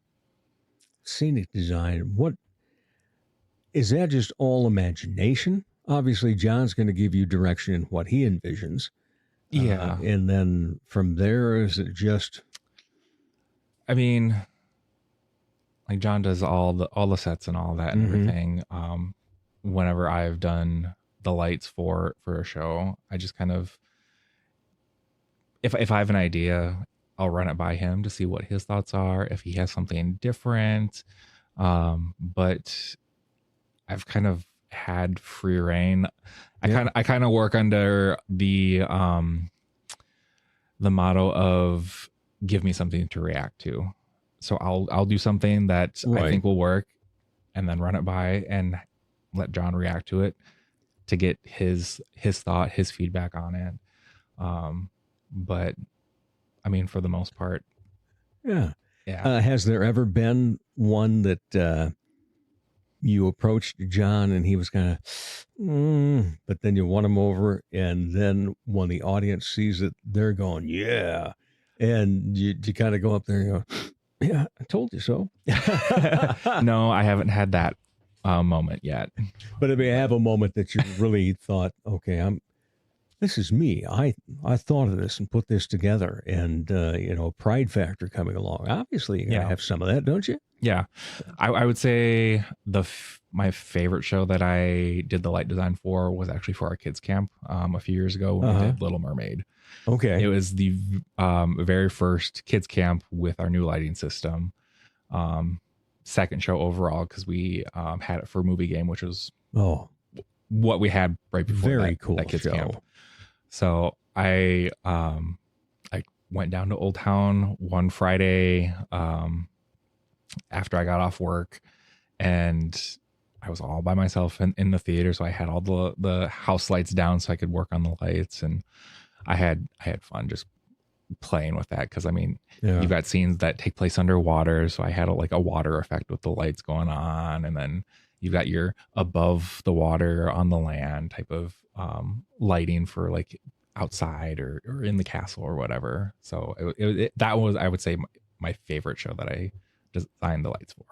What is that? Just all imagination? Obviously, John's going to give you direction in what he envisions. Yeah. And then from there, is it just... I mean, like John does all the sets and all that and everything. Whenever I've done the lights for a show, I just kind of, if I have an idea, I'll run it by him to see what his thoughts are, if he has something different. But I've kind of had free reign. I kind of work under the motto of give me something to react to. So I'll do something that I think will work and then run it by and let John react to it to get his thought, his feedback on it. But I mean, for the most part. Yeah. Has there ever been one that you approached John and he was kind of, but then you won him over, and then when the audience sees it, they're going, yeah. And you kind of go up there and go, yeah, I told you so. No, I haven't had that moment yet. But if you have a moment that you really thought, okay, this is me. I thought of this and put this together, and pride factor coming along. Obviously, you gotta have some of that, don't you? Yeah, I would say my favorite show that I did the light design for was actually for our kids camp a few years ago when we did Little Mermaid. Okay, it was the very first kids camp with our new lighting system. Second show overall because we had it for Movie Game, which was what we had right before that kids camp. So I went down to Old Town one Friday after I got off work, and I was all by myself in the theater. So I had all the house lights down so I could work on the lights, and I had fun just playing with that because I mean you've got scenes that take place underwater, so I had a water effect with the lights going on, and then you've got your above the water on the land type of lighting for like outside or in the castle or whatever. So that was, I would say, my favorite show that I designed the lights for.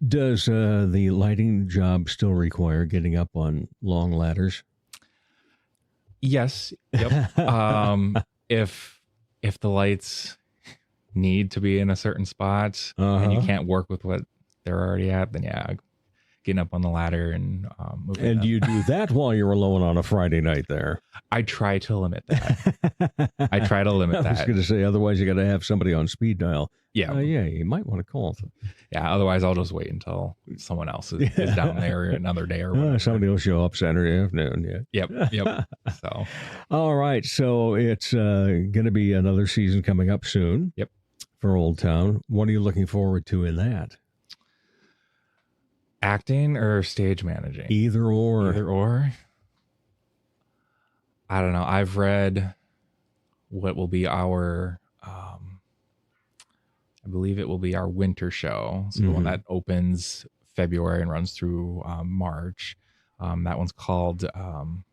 Does the lighting job still require getting up on long ladders? Yes. Yep. If the lights need to be in a certain spot and you can't work with what they're already at, then getting up on the ladder and moving. And do you do that while you're alone on a Friday night there? I try to limit that. I was going to say, otherwise you got to have somebody on speed dial. Yeah. You might want to call them. Yeah, otherwise I'll just wait until someone else is down there another day or whatever. Somebody will show up Saturday afternoon. Yeah. Yep. So. All right. So it's going to be another season coming up soon. Yep. For Old Town. What are you looking forward to in that? Acting or stage managing? Either or. I don't know. I've read what will be our I believe it will be our winter show. So the one that opens February and runs through March. That one's called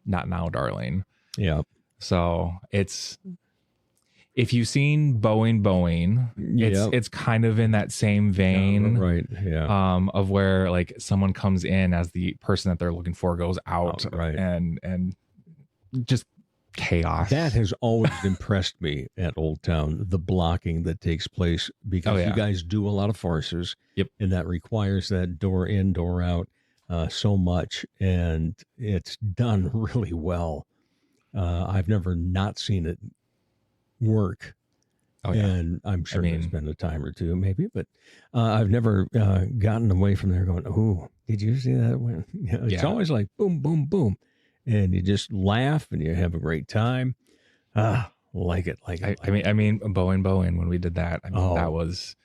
Not Now, Darling. Yeah. So it's, if you've seen Boeing, it's kind of in that same vein, right? Yeah. Of where like someone comes in as the person that they're looking for goes out, right? And just chaos. That has always impressed me at Old Town, the blocking that takes place, because you guys do a lot of farces. Yep. And that requires that door in, door out so much, and it's done really well. I've never not seen it work. And I'm sure there's been a time or two maybe, but I've never gotten away from there going, oh, did you see that? It's always like boom, boom, boom. And you just laugh and you have a great time. Like it. I mean, Boeing, when we did that, that was,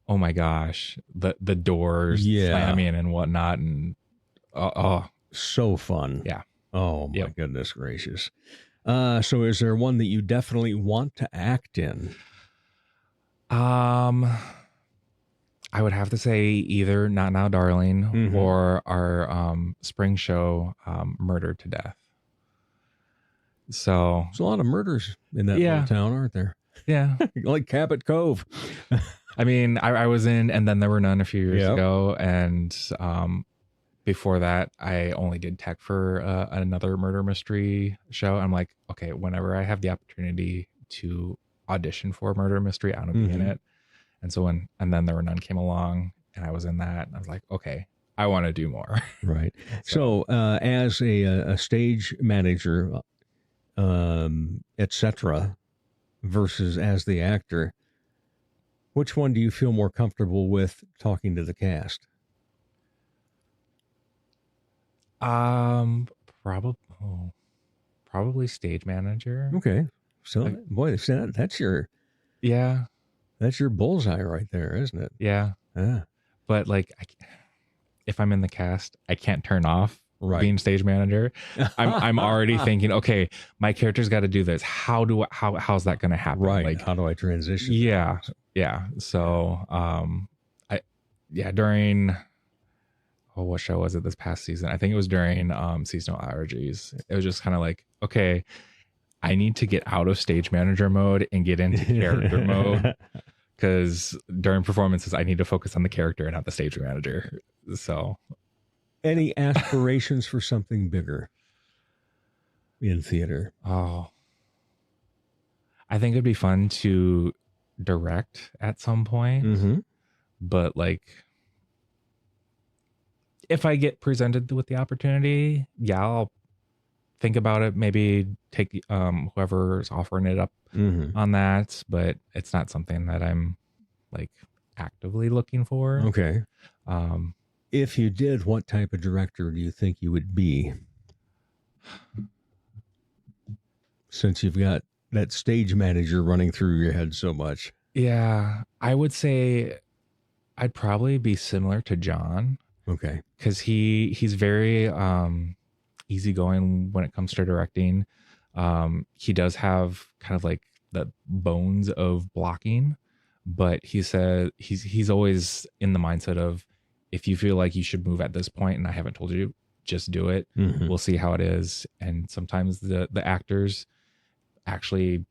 oh my gosh, the doors slamming and whatnot. And so fun. Yeah. Oh my goodness gracious. So is there one that you definitely want to act in? I would have to say either Not Now, Darling or our spring show, Murdered to Death. So there's a lot of murders in that little town, aren't there? Yeah. Like Cabot Cove. I mean, I was in And Then There Were None a few years ago. And before that, I only did tech for another murder mystery show. I'm like, okay, whenever I have the opportunity to audition for a murder mystery, I want to be in it. And so when And Then There Were None came along and I was in that, I was like, okay, I want to do more. Right. So as a stage manager, etc., versus as the actor, which one do you feel more comfortable with talking to the cast? Probably stage manager. Okay. So boy, that's your bullseye right there, isn't it? Yeah. But like, if I'm in the cast, I can't turn off being stage manager. I'm already thinking, okay, my character's got to do this. How's that going to happen? Right. Like, how do I transition? Yeah. So, during, what show was it this past season? I think it was during seasonal allergies. It was just kind of like, okay, I need to get out of stage manager mode and get into character mode, because during performances, I need to focus on the character and not the stage manager. So, any aspirations for something bigger in theater? Oh, I think it'd be fun to direct at some point, but like, if I get presented with the opportunity, I'll think about it. Maybe take whoever's offering it up on that, but it's not something that I'm like actively looking for. Okay. If you did, what type of director do you think you would be? Since you've got that stage manager running through your head so much. Yeah, I would say I'd probably be similar to John. Okay. Because he's very easygoing when it comes to directing. He does have kind of like the bones of blocking, but he said he's always in the mindset of, if you feel like you should move at this point and I haven't told you, just do it. We'll see how it is. And sometimes the actors actually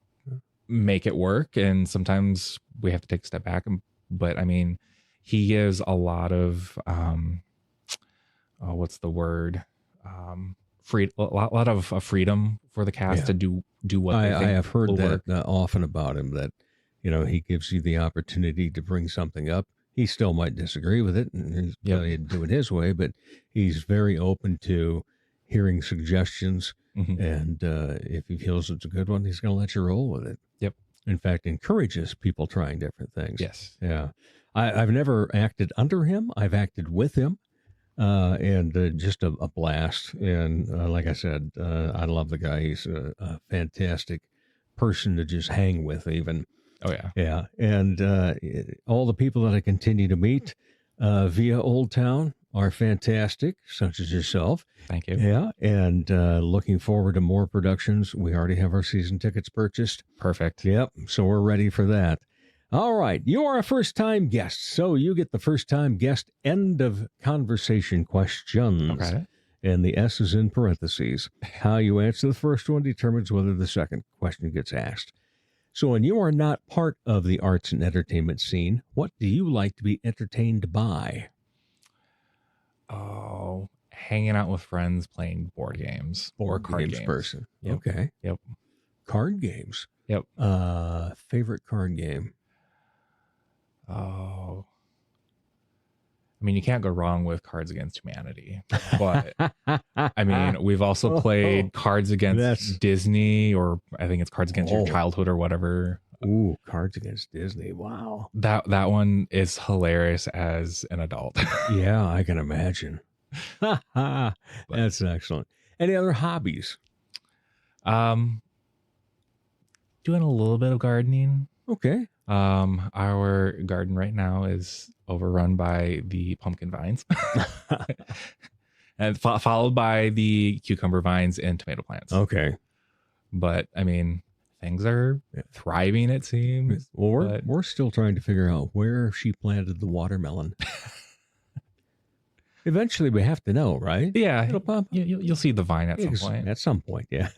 make it work, and sometimes we have to take a step back. But I mean, he gives a lot of what's the word? A lot of freedom for the cast to do what they think. I have heard that work. often about him, that he gives you the opportunity to bring something up. He still might disagree with it, and he's going to do it his way, but he's very open to hearing suggestions. And if he feels it's a good one, he's going to let you roll with it. Yep. In fact, encourages people trying different things. Yes. Yeah. I've never acted under him. I've acted with him, and just a blast. And like I said, I love the guy. He's a fantastic person to just hang with, even. Oh, yeah. Yeah. And all the people that I continue to meet via Old Town are fantastic, such as yourself. Thank you. Yeah. And looking forward to more productions. We already have our season tickets purchased. Perfect. Yep. So we're ready for that. All right. You are a first-time guest, so you get the first-time guest end of conversation questions. Okay. And the S is in parentheses. How you answer the first one determines whether the second question gets asked. So when you are not part of the arts and entertainment scene, what do you like to be entertained by? Oh, hanging out with friends, playing board games or card games. Person. Yep. Okay. Yep. Card games. Yep. Favorite card game? Oh, I mean, you can't go wrong with Cards Against Humanity, but I mean, we've also played Cards Against Disney, or I think it's Cards Against Your Childhood or whatever. Ooh, Cards Against Disney. Wow. That one is hilarious as an adult. Yeah, I can imagine. That's excellent. Any other hobbies? Doing a little bit of gardening. Okay. Our garden right now is overrun by the pumpkin vines and followed by the cucumber vines and tomato plants. Okay. But I mean, things are thriving, it seems. Well, we're still trying to figure out where she planted the watermelon. Eventually we have to know, right? Yeah. It'll pop. You'll see the vine at some point. At some point, yeah.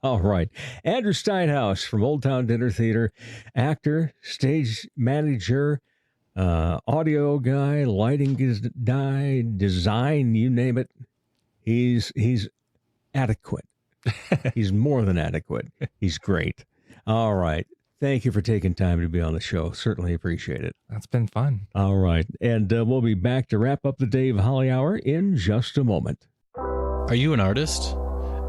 All right. Andrew Steinhouse from Old Town Dinner Theater, actor, stage manager, audio guy, lighting guy, design, you name it. He's adequate. He's more than adequate. He's great. All right. Thank you for taking time to be on the show. Certainly appreciate it. That's been fun. All right. And we'll be back to wrap up the Dave Holly Hour in just a moment. Are you an artist?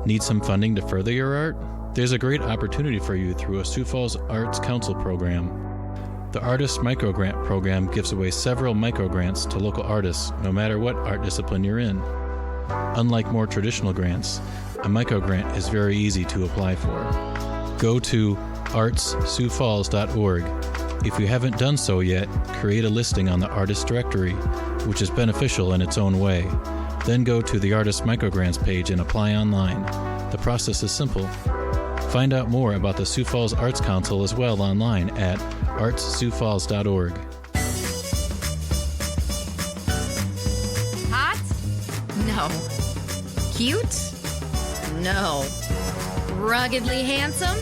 Need some funding to further your art? There's a great opportunity for you through a Sioux Falls Arts Council program. The Artist Microgrant program gives away several microgrants to local artists, no matter what art discipline you're in. Unlike more traditional grants, a microgrant is very easy to apply for. Go to artssiouxfalls.org. If you haven't done so yet, create a listing on the Artist Directory, which is beneficial in its own way. Then go to the Artist Microgrants page and apply online. The process is simple. Find out more about the Sioux Falls Arts Council as well online at artssiouxfalls.org. Hot? No. Cute? No. Ruggedly handsome?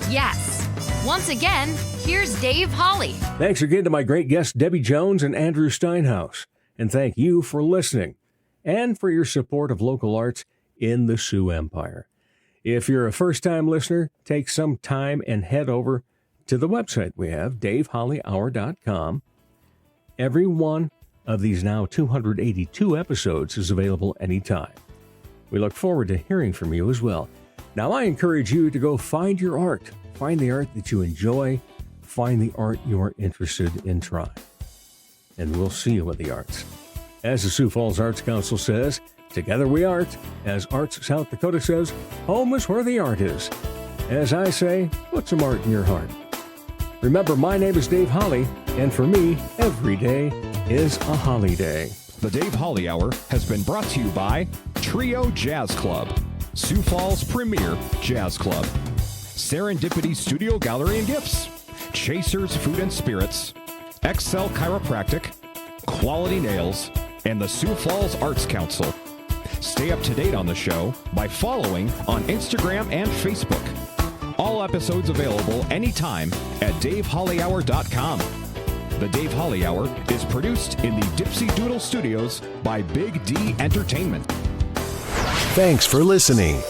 Yes. Once again, here's Dave Holly. Thanks again to my great guests, Debbi Jones and Andrew Steinhouse. And thank you for listening and for your support of local arts in the Sioux Empire. If you're a first-time listener, take some time and head over to the website we have, davehollyhour.com. Every one of these now 282 episodes is available anytime. We look forward to hearing from you as well. Now, I encourage you to go find your art. Find the art that you enjoy. Find the art you are interested in trying. And we'll see you at the arts. As the Sioux Falls Arts Council says, together we art. As Arts South Dakota says, home is where the art is. As I say, put some art in your heart. Remember, my name is Dave Holly, and for me, every day is a holiday. The Dave Holly Hour has been brought to you by Trio Jazz Club, Sioux Falls' premier jazz club. Serendipity Studio Gallery and Gifts, Chasers Food and Spirits, Excel Chiropractic, Quality Nails, and the Sioux Falls Arts Council. Stay up to date on the show by following on Instagram and Facebook. All episodes available anytime at davehollyhour.com. The Dave Holly Hour is produced in the Dipsy Doodle Studios by Big D Entertainment. Thanks for listening.